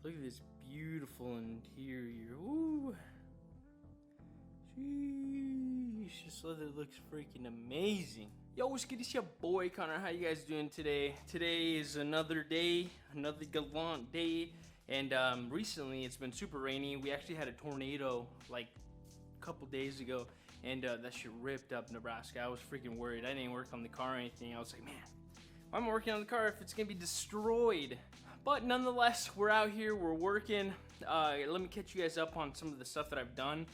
Look at this beautiful interior. Ooh. Sheesh, this leather looks freaking amazing. Yo, what's good? It's your boy Connor. How you guys doing today? Today is another day, another Galant day. And recently it's been super rainy. We actually had a tornado like a couple days ago, and that shit ripped up Nebraska. I was freaking worried. I didn't work on the car or anything. I was like, man, why am I working on the car if it's gonna be destroyed? But nonetheless, we're out here, we're working. Let me catch you guys up on some of the stuff that I've done.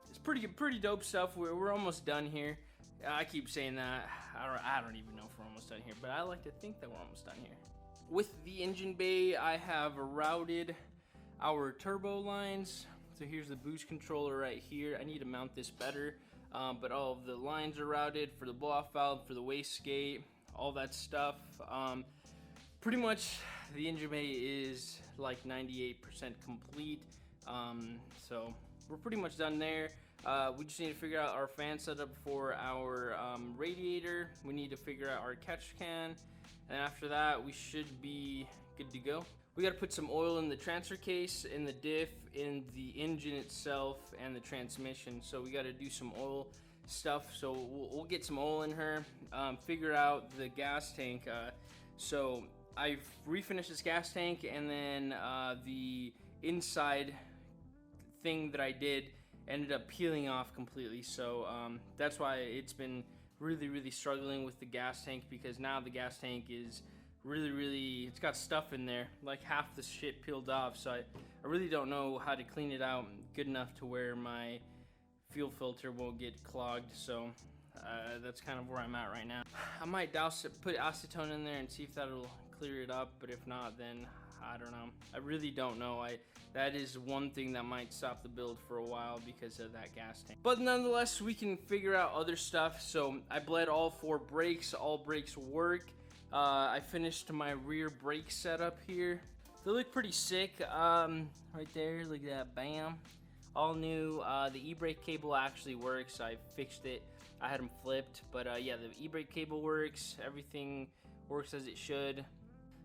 It's pretty dope stuff. We're almost done here. I keep saying that. I don't even know if we're almost done here, but I like to think that we're almost done here. With the engine bay, I have routed our turbo lines. So here's the boost controller right here. I need to mount this better, but all of the lines are routed for the blow-off valve, for the wastegate, all that stuff. Pretty much the engine bay is like 98% complete. So we're pretty much done there. We just need to figure out our fan setup for our radiator. We need to figure out our catch can. And after that, we should be good to go. We got to put some oil in the transfer case, in the diff, in the engine itself, and the transmission. So we got to do some oil stuff. So we'll get some oil in her, figure out the gas tank. So I've refinished this gas tank, and then the inside thing that I did ended up peeling off completely. So that's why it's been really struggling with the gas tank, because now the gas tank is really it's got stuff in there, like half the shit peeled off. So I really don't know how to clean it out good enough to where my fuel filter won't get clogged. So that's kind of where I'm at right now. I might put acetone in there and see if that'll clear it up, but if not, then I don't know. I really don't know. That is one thing that might stop the build for a while because of that gas tank. But nonetheless, we can figure out other stuff. So I bled all 4 brakes. All brakes work. I finished my rear brake setup here. They look pretty sick. Right there, look at that, bam. All new. The e-brake cable actually works. I fixed it. I had them flipped, but yeah, the e-brake cable works. Everything works as it should.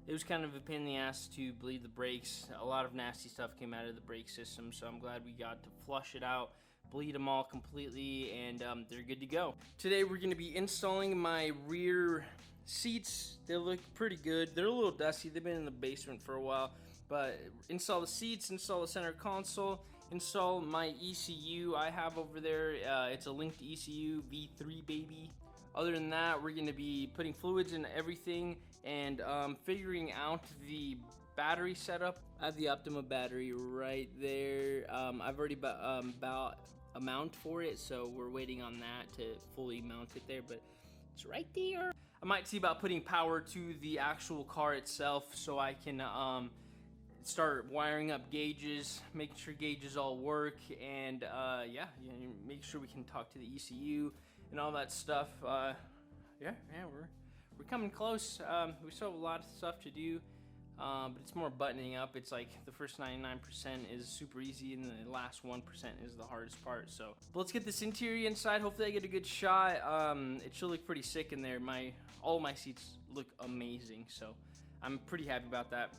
It was kind of a pain in the ass to bleed the brakes. A lot of nasty stuff came out of the brake system, so I'm glad we got to flush it out, bleed them all completely, and they're good to go. Today we're going to be installing my rear seats. They look pretty good. They're a little dusty. They've been in the basement for a while, but install the seats, install the center console, install my ECU I have over there. It's a linked ECU V3, baby. Other than that, we're going to be putting fluids in everything and figuring out the battery setup. I have the Optima battery right there. I've already bought a mount for it, so we're waiting on that to fully mount it there, but it's right there. I might see about putting power to the actual car itself so I can start wiring up gauges, making sure gauges all work, and yeah, make sure we can talk to the ECU and all that stuff. Yeah, we're coming close. We still have a lot of stuff to do, but it's more buttoning up. It's like the first 99% is super easy, and the last 1% is the hardest part. So, but let's get this interior inside. Hopefully, I get a good shot. It should look pretty sick in there. All my seats look amazing, so I'm pretty happy about that.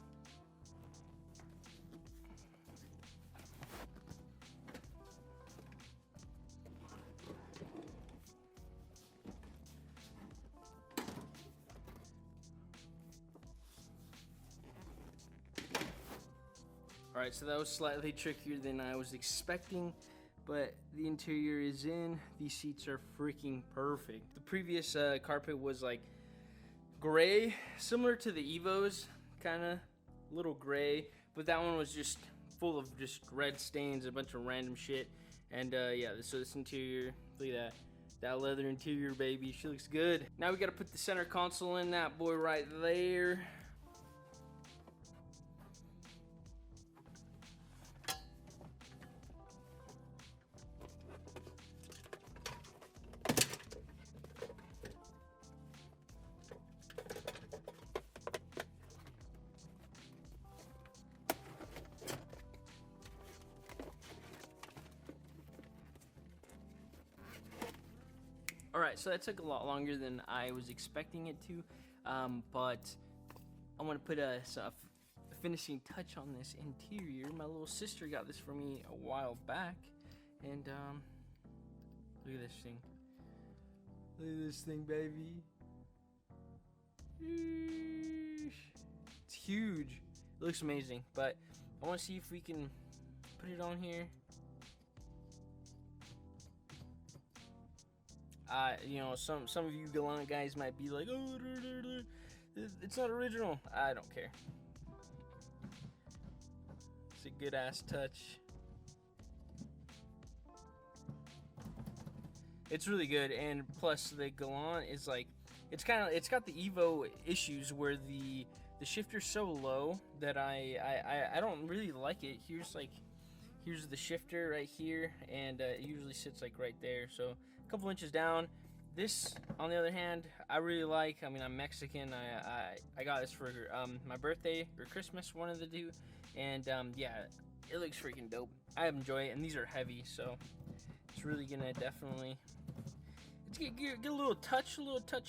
Alright, so that was slightly trickier than I was expecting, but the interior is in. These seats are freaking perfect. The previous carpet was like gray, similar to the Evos, kind of a little gray, but that one was just full of just red stains, a bunch of random shit. And yeah, so this interior, look at that leather interior, baby. She looks good. Now we got to put the center console in, that boy right there. Alright, so that took a lot longer than I was expecting it to, but I'm going to put a finishing touch on this interior. My little sister got this for me a while back, and look at this thing. Look at this thing, baby. It's huge. It looks amazing, but I want to see if we can put it on here. You know, some of you Galant guys might be like, oh, it's not original. I don't care. It's a good ass touch. It's really good, and plus the Galant is like, it's got the Evo issues where the shifter's so low that I don't really like it. Here's the shifter right here, and it usually sits like right there, so a couple inches down. This, on the other hand, I really like. I mean, I'm Mexican. I got this for my birthday or Christmas, one of the two, and yeah, it looks freaking dope. I enjoy it, and these are heavy, so it's really gonna definitely get a little touch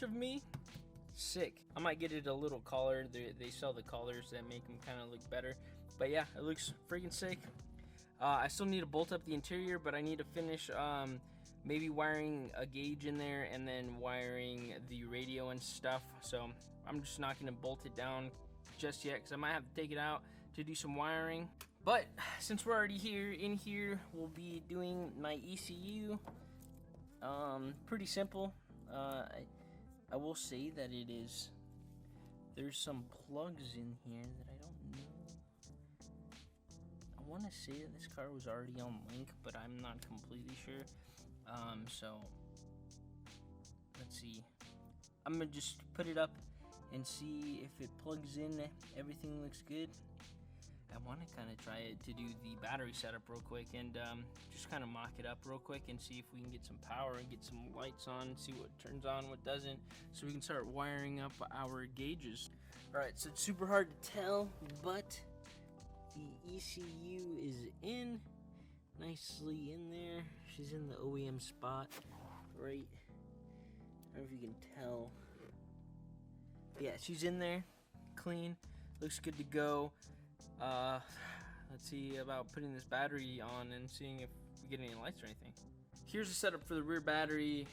of me. Sick. I might get it a little collar. They sell the collars that make them kind of look better, but yeah, it looks freaking sick. I still need to bolt up the interior, but I need to finish maybe wiring a gauge in there and then wiring the radio and stuff. So I'm just not going to bolt it down just yet because I might have to take it out to do some wiring. But since we're already in here, we'll be doing my ECU. Pretty simple. I will say that there's some plugs in here that I don't know. I want to say that this car was already on link, but I'm not completely sure. So let's see. I'm gonna just put it up and see if it plugs in. Everything looks good. I want to kind of try to do the battery setup real quick and just kind of mock it up real quick and see if we can get some power and get some lights on, see what turns on, what doesn't, so we can start wiring up our gauges. Alright, so it's super hard to tell, but the ECU is in, nicely in there. She's in the OEM spot, right? I don't know if you can tell. Yeah, she's in there, clean, looks good to go. Let's see about putting this battery on and seeing if we get any lights or anything. Here's the setup for the rear battery.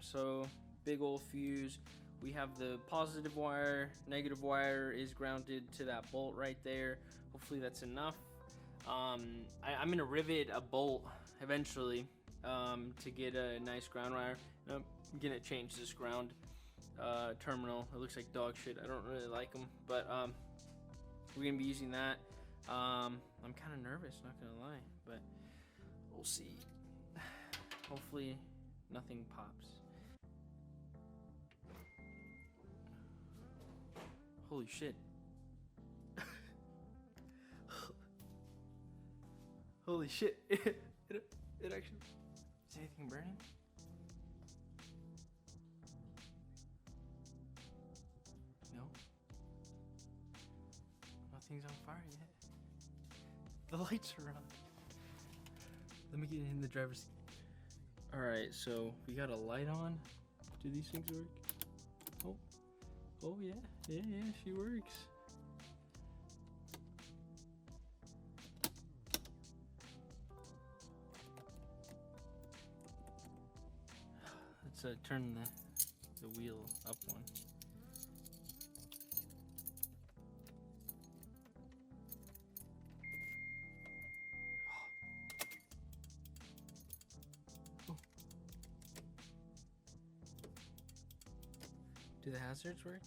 So big old fuse. We have the positive wire, negative wire is grounded to that bolt right there. Hopefully that's enough. I'm gonna rivet a bolt eventually to get a nice ground wire. I'm gonna change this ground terminal. It looks like dog shit. I don't really like them, but we're gonna be using that. I'm kind of nervous, not gonna lie, but we'll see. Hopefully nothing pops. Holy shit. Holy shit. It actually, is anything burning? No. Nothing's on fire yet. The lights are on. Let me get in the driver's seat. Alright, so we got a light on. Do these things work? Oh yeah. Yeah, she works. Let's turn the wheel up one. Do the hazards work?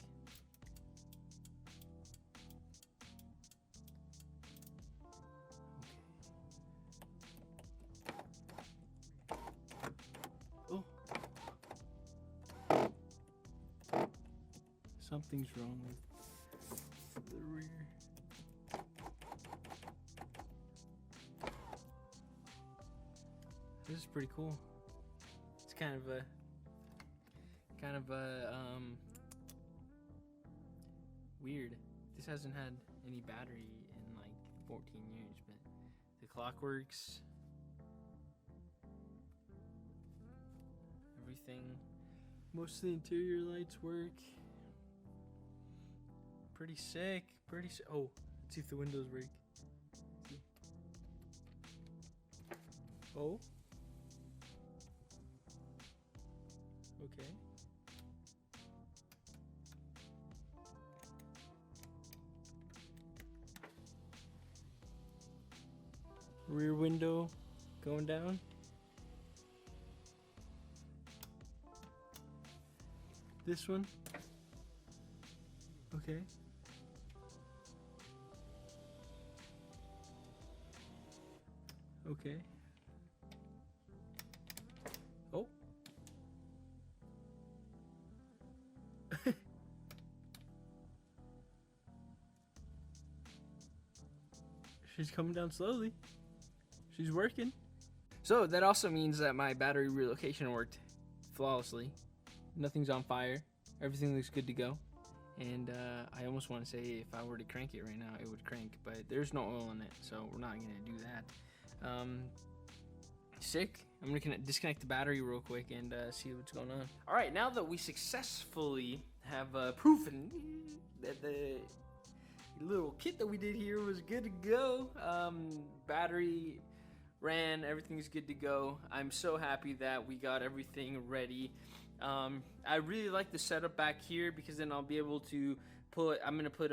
Okay. Oh. Something's wrong with the rear. This is pretty cool. It's kind of a weird. This hasn't had any battery in like 14 years, but the clock works. Everything. Most of the interior lights work. Pretty sick. Oh, See if the windows break. Oh. Okay. Rear window going down. This one. Okay. Okay. Oh. She's coming down slowly. She's working. So that also means that my battery relocation worked flawlessly. Nothing's on fire. Everything looks good to go. And I almost want to say if I were to crank it right now, it would crank, but there's no oil in it, so we're not gonna do that. Sick. I'm gonna disconnect the battery real quick and see what's going on. All right, now that we successfully have proven that the little kit that we did here was good to go, battery ran, everything's good to go. I'm so happy that we got everything ready. I really like the setup back here because then I'll be able to put, I'm gonna put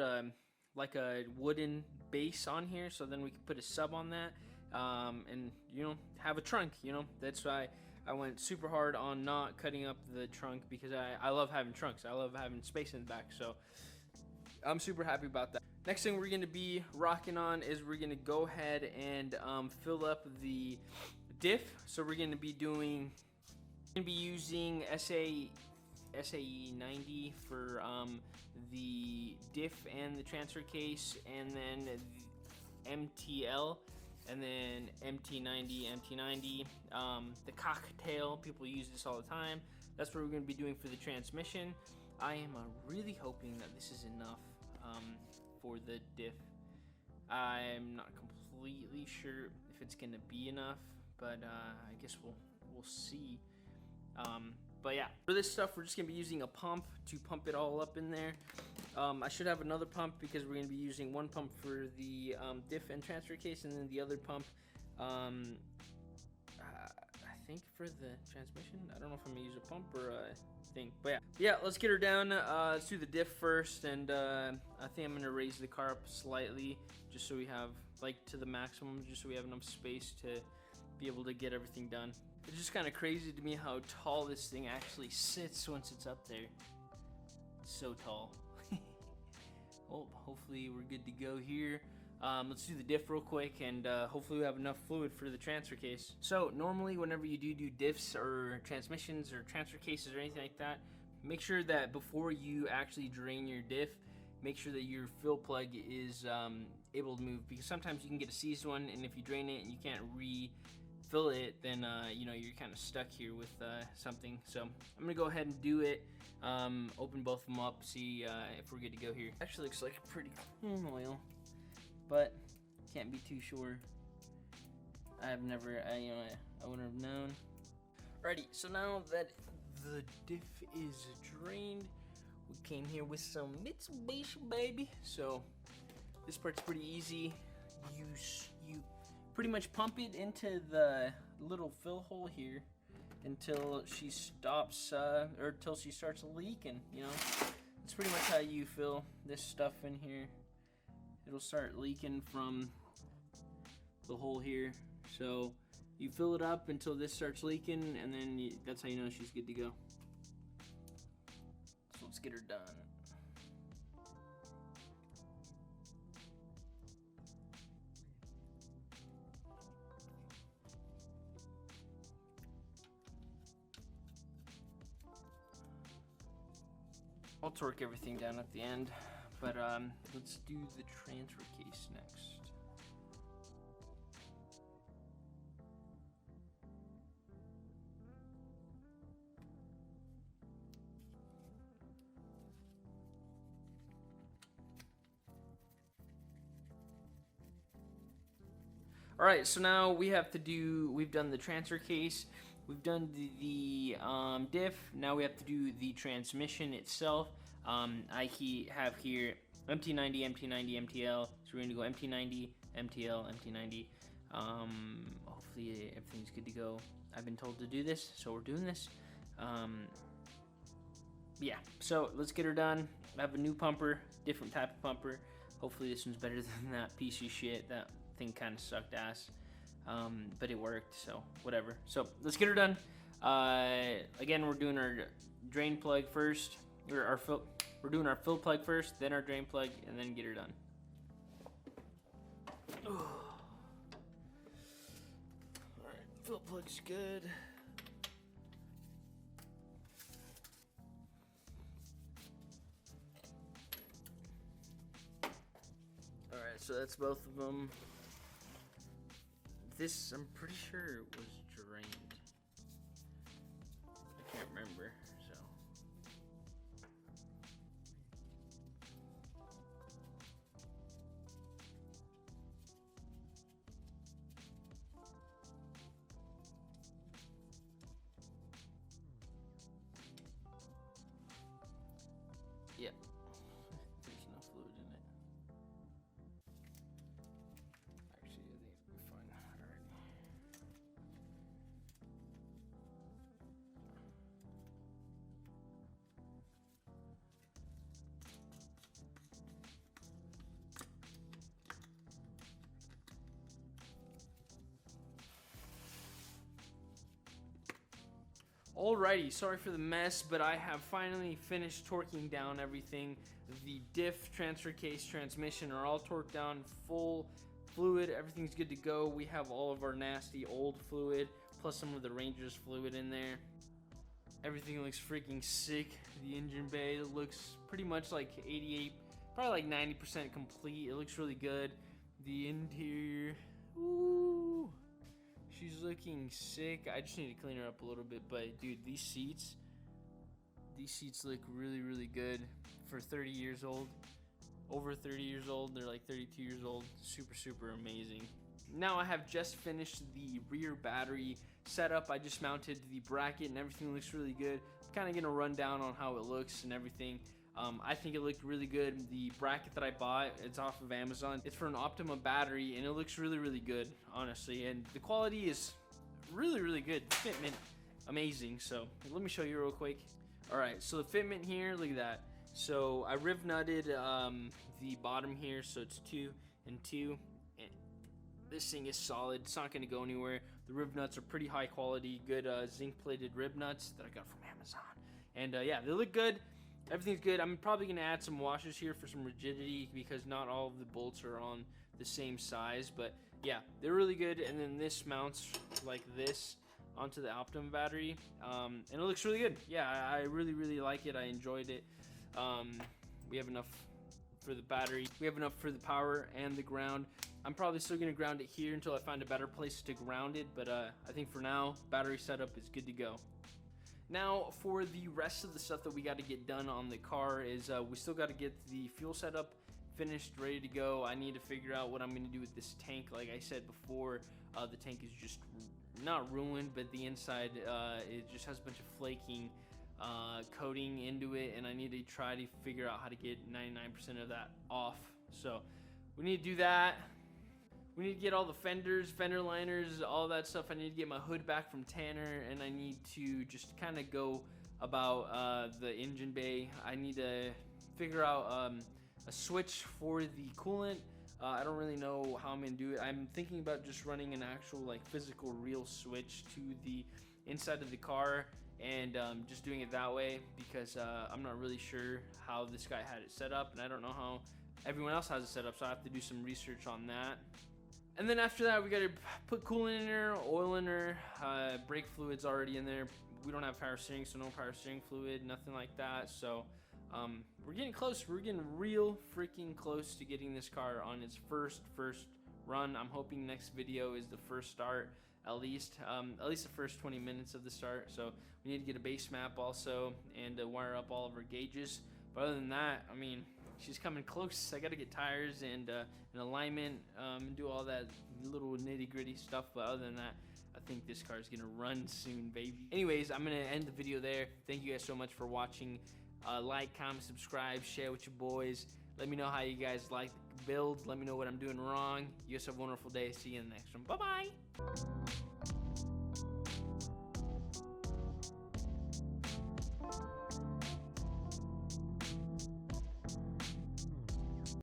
like a wooden base on here, so then we can put a sub on that, and you know, have a trunk. You know, that's why I went super hard on not cutting up the trunk, because I love having trunks. I love having space in the back, so I'm super happy about that. Next thing we're gonna be rocking on is we're gonna go ahead and fill up the diff. So we're gonna be using SAE 90 for the diff and the transfer case, and then MTL, and then MT90, the cocktail. People use this all the time. That's what we're going to be doing for the transmission. I am really hoping that this is enough for the diff. I'm not completely sure if it's going to be enough, but I guess we'll see. But yeah, for this stuff, we're just gonna be using a pump to pump it all up in there. I should have another pump because we're gonna be using one pump for the diff and transfer case, and then the other pump, I think for the transmission. I don't know if I'm gonna use a pump or a thing, but yeah, let's get her down. Let's do the diff first, and I think I'm gonna raise the car up slightly, just so we have, like, to the maximum, just so we have enough space to be able to get everything done. It's just kind of crazy to me how tall this thing actually sits once it's up there. It's so tall. Well, hopefully we're good to go here. Let's do the diff real quick, and hopefully we have enough fluid for the transfer case. So normally whenever you do diffs or transmissions or transfer cases or anything like that, make sure that before you actually drain your diff, make sure that your fill plug is able to move, because sometimes you can get a seized one, and if you drain it and you can't refill it, then you know, you're kind of stuck here with something. So I'm gonna go ahead and do it, open both of them up, see if we're good to go here. Actually looks like a pretty clean oil, but can't be too sure. I've never, I wouldn't have known. Alrighty, so now that the diff is drained, we came here with some Mitsubishi, baby. So this part's pretty easy. You pretty much pump it into the little fill hole here until she stops, or until she starts leaking, you know. It's pretty much how you fill this stuff in here. It'll start leaking from the hole here. So you fill it up until this starts leaking, and then that's how you know she's good to go. So let's get her done. I'll torque everything down at the end, but let's do the transfer case next. Alright, so now we've done the transfer case, we've done the diff, now we have to do the transmission itself. I have here MT90, MT90, MTL. So we're gonna go MT90, MTL, MT90. Hopefully everything's good to go. I've been told to do this, so we're doing this. Yeah, so let's get her done. I have a new pumper, different type of pumper. Hopefully this one's better than that piece of shit. That thing kind of sucked ass, but it worked, so whatever. So let's get her done. Again, we're doing our drain plug first, or our we're doing our fill plug first, then our drain plug, and then get her done. Alright, fill plug's good. Alright, so that's both of them. This, I'm pretty sure it was drained. I can't remember, so. Yeah. There's no fluid in it. Actually, I think it'll be fine. Alright. Alrighty, sorry for the mess, but I have finally finished torquing down everything. The diff, transfer case, transmission are all torqued down, full fluid, everything's good to go. We have all of our nasty old fluid, plus some of the Ranger's fluid in there. Everything looks freaking sick. The engine bay looks pretty much like 88, probably like 90% complete. It looks really good. The interior, ooh. She's looking sick. I just need to clean her up a little bit, but dude, these seats look really, really good for 30 years old. Over 30 years old, they're like 32 years old. Super, super amazing. Now I have just finished the rear battery setup. I just mounted the bracket and everything looks really good. I'm kind of gonna run down on how it looks and everything. I think it looked really good. The bracket that I bought, it's off of Amazon. It's for an Optima battery, and it looks really, really good, honestly. And the quality is really, really good. The fitment, amazing. So let me show you real quick. All right, so the fitment here, look at that. So I riv nutted the bottom here, so it's 2 and 2. And this thing is solid. It's not gonna go anywhere. The rib nuts are pretty high quality, good zinc-plated rib nuts that I got from Amazon. And yeah, they look good. Everything's good. I'm probably going to add some washers here for some rigidity because not all of the bolts are on the same size. But yeah, they're really good. And then this mounts like this onto the Optima battery. And it looks really good. Yeah, I really, really like it. I enjoyed it. We have enough for the battery. We have enough for the power and the ground. I'm probably still going to ground it here until I find a better place to ground it. But I think for now, battery setup is good to go. Now, for the rest of the stuff that we got to get done on the car is we still got to get the fuel setup finished, ready to go. I need to figure out what I'm going to do with this tank. Like I said before, the tank is just not ruined, but the inside, it just has a bunch of flaking coating into it, and I need to try to figure out how to get 99% of that off. So we need to do that. We need to get all the fenders, fender liners, all that stuff. I need to get my hood back from Tanner, and I need to just kind of go about the engine bay. I need to figure out a switch for the coolant. I don't really know how I'm gonna do it. I'm thinking about just running an actual like physical real switch to the inside of the car and just doing it that way because I'm not really sure how this guy had it set up, and I don't know how everyone else has it set up, so I have to do some research on that. And then after that, we gotta put coolant in there, oil in there, brake fluid's already in there. We don't have power steering, so no power steering fluid, nothing like that. So we're getting close. We're getting real freaking close to getting this car on its first run. I'm hoping next video is the first start, at least the first 20 minutes of the start. So we need to get a base map also and wire up all of our gauges. But other than that, I mean, she's coming close. I gotta get tires and an alignment and do all that little nitty gritty stuff. But other than that, I think this car is gonna run soon, baby. Anyways, I'm gonna end the video there. Thank you guys so much for watching. Like, comment, subscribe, share with your boys. Let me know how you guys like the build. Let me know what I'm doing wrong. You guys have a wonderful day. See you in the next one. Bye-bye.